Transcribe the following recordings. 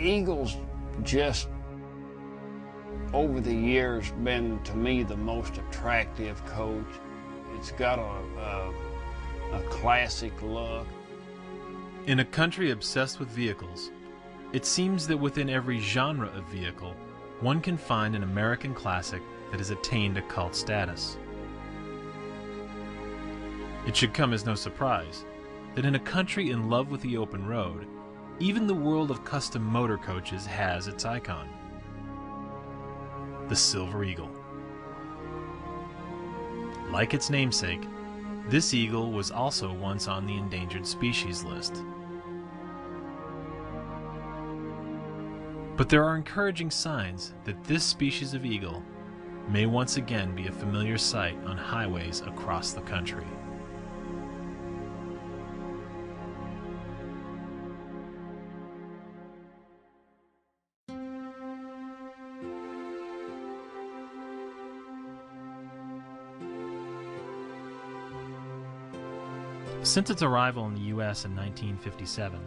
Eagle's just, over the years, been to me the most attractive coach. It's got a classic look. In a country obsessed with vehicles, it seems that within every genre of vehicle, one can find an American classic that has attained a cult status. It should come as no surprise that in a country in love with the open road, even the world of custom motor coaches has its icon: the Silver Eagle. Like its namesake, this eagle was also once on the endangered species list. But there are encouraging signs that this species of eagle may once again be a familiar sight on highways across the country. Since its arrival in the U.S. in 1957,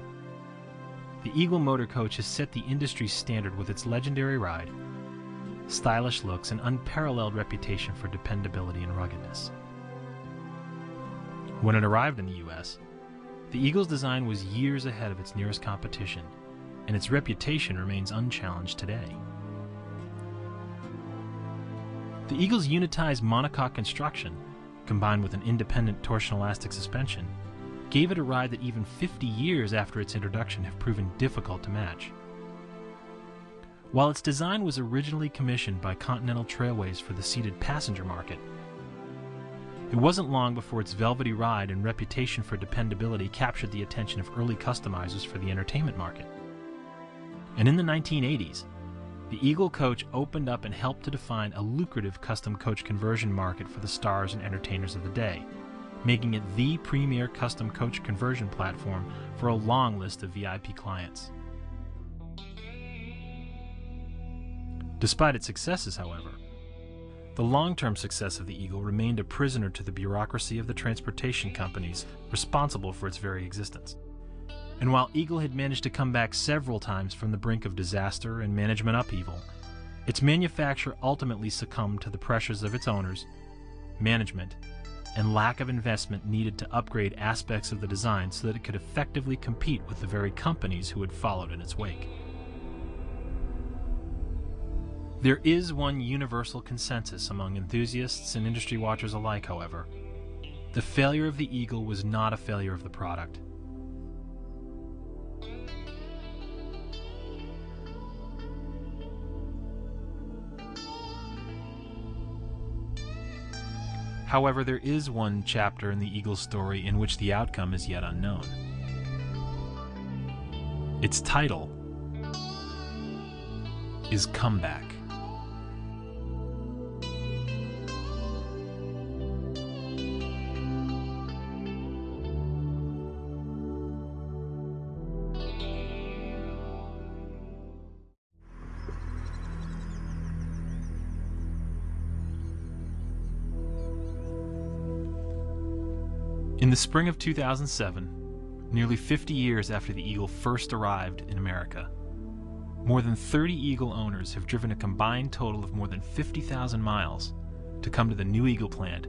the Eagle Motor Coach has set the industry standard with its legendary ride, stylish looks, and unparalleled reputation for dependability and ruggedness. When it arrived in the U.S., the Eagle's design was years ahead of its nearest competition, and its reputation remains unchallenged today. The Eagle's unitized monocoque construction, combined with an independent torsion elastic suspension, gave it a ride that even 50 years after its introduction have proven difficult to match. While its design was originally commissioned by Continental Trailways for the seated passenger market, it wasn't long before its velvety ride and reputation for dependability captured the attention of early customizers for the entertainment market. And in the 1980s, the Eagle Coach opened up and helped to define a lucrative custom coach conversion market for the stars and entertainers of the day, making it the premier custom coach conversion platform for a long list of VIP clients. Despite its successes, however, the long-term success of the Eagle remained a prisoner to the bureaucracy of the transportation companies responsible for its very existence. And while Eagle had managed to come back several times from the brink of disaster and management upheaval, its manufacture ultimately succumbed to the pressures of its owners, management, and lack of investment needed to upgrade aspects of the design so that it could effectively compete with the very companies who had followed in its wake. There is one universal consensus among enthusiasts and industry watchers alike, however. The failure of the Eagle was not a failure of the product. However, there is one chapter in the Eagle's story in which the outcome is yet unknown. Its title is Comeback. In the spring of 2007, nearly 50 years after the Eagle first arrived in America, more than 30 Eagle owners have driven a combined total of more than 50,000 miles to come to the new Eagle plant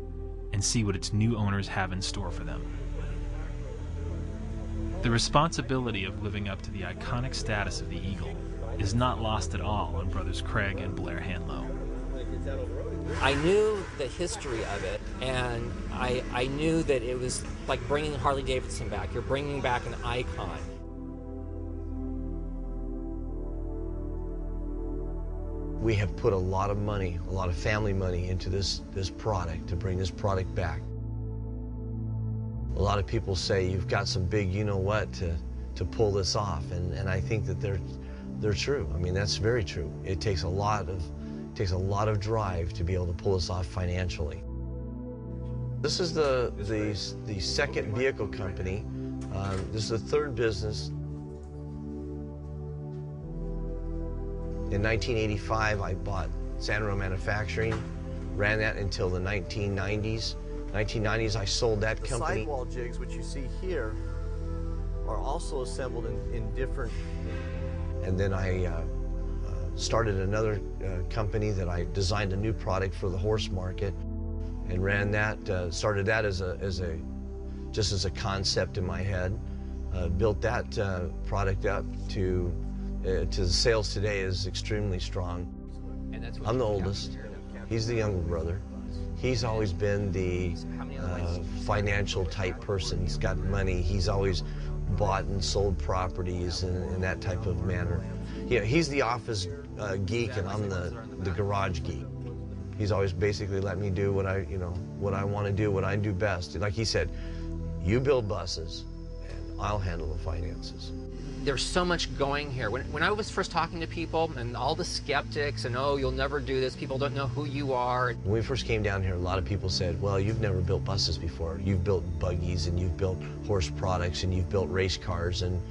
and see what its new owners have in store for them. The responsibility of living up to the iconic status of the Eagle is not lost at all on brothers Craig and Blair Hanlow. I knew the history of it, and I knew that it was like bringing Harley-Davidson back. You're bringing back an icon. We have put a lot of money, a lot of family money into this product, to bring this product back. A lot of people say you've got some big you-know-what to pull this off, and I think that they're true. I mean, that's very true. It takes a lot of drive to be able to pull this off financially. This is the second vehicle company. This is the third business. In 1985, I bought Sandro Manufacturing, ran that until the 1990s. 1990s, I sold that company. The sidewall jigs, which you see here, are also assembled in different And then I started another company that I designed a new product for the horse market and ran that, started that just as a concept in my head. Built that product up to the sales today is extremely strong. I'm the oldest. He's the younger brother. He's always been the financial type person. He's got money. He's always bought and sold properties in that type of manner. Yeah, he's the office geek, and I'm the garage geek. He's always basically let me do what I want to do, what I do best. Like he said, you build buses, and I'll handle the finances. There's so much going here. When I was first talking to people and all the skeptics and, oh, you'll never do this, people don't know who you are. When we first came down here, a lot of people said, well, you've never built buses before. You've built buggies, and you've built horse products, and you've built race cars, and,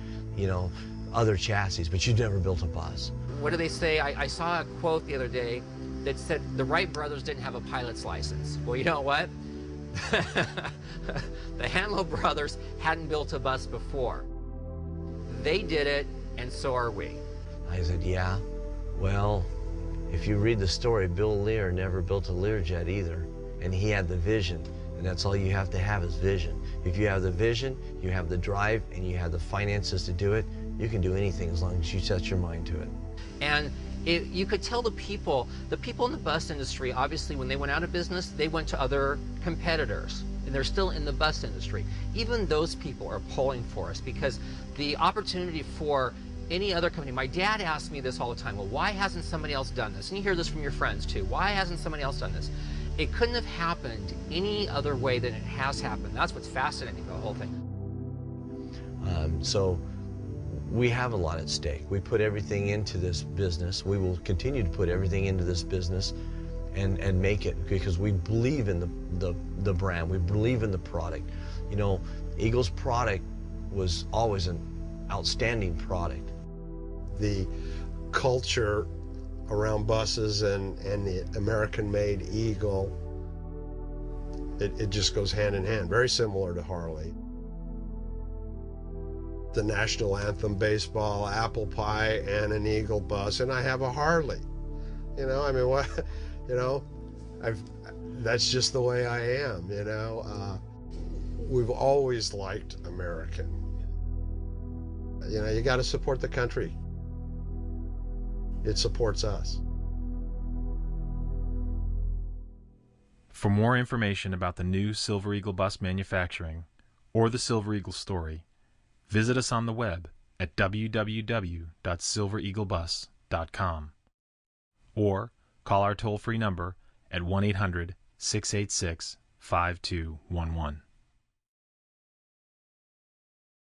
other chassis, but you've never built a bus. What do they say? I saw a quote the other day that said the Wright brothers didn't have a pilot's license. Well, you know what? The Hanlo brothers hadn't built a bus before. They did it, and so are we. I said, yeah. Well, if you read the story, Bill Lear never built a Learjet either, and he had the vision, and that's all you have to have is vision. If you have the vision, you have the drive, and you have the finances to do it, you can do anything as long as you set your mind to it. And you could tell the people in the bus industry, obviously, when they went out of business, they went to other competitors, and they're still in the bus industry. Even those people are pulling for us because the opportunity for any other company, my dad asks me this all the time, well, why hasn't somebody else done this? And you hear this from your friends too. Why hasn't somebody else done this? It couldn't have happened any other way than it has happened. That's what's fascinating about the whole thing. So we have a lot at stake. We put everything into this business. We will continue to put everything into this business and make it, because we believe in the brand. We believe in the product. Eagle's product was always an outstanding product. The culture around buses and the American-made Eagle, it just goes hand in hand, very similar to Harley. The national anthem, baseball, apple pie, and an Eagle bus, and I have a Harley. That's just the way I am, We've always liked American. You got to support the country. It supports us. For more information about the new Silver Eagle bus manufacturing or the Silver Eagle story, visit us on the web at www.silvereaglebus.com or call our toll-free number at 1-800-686-5211.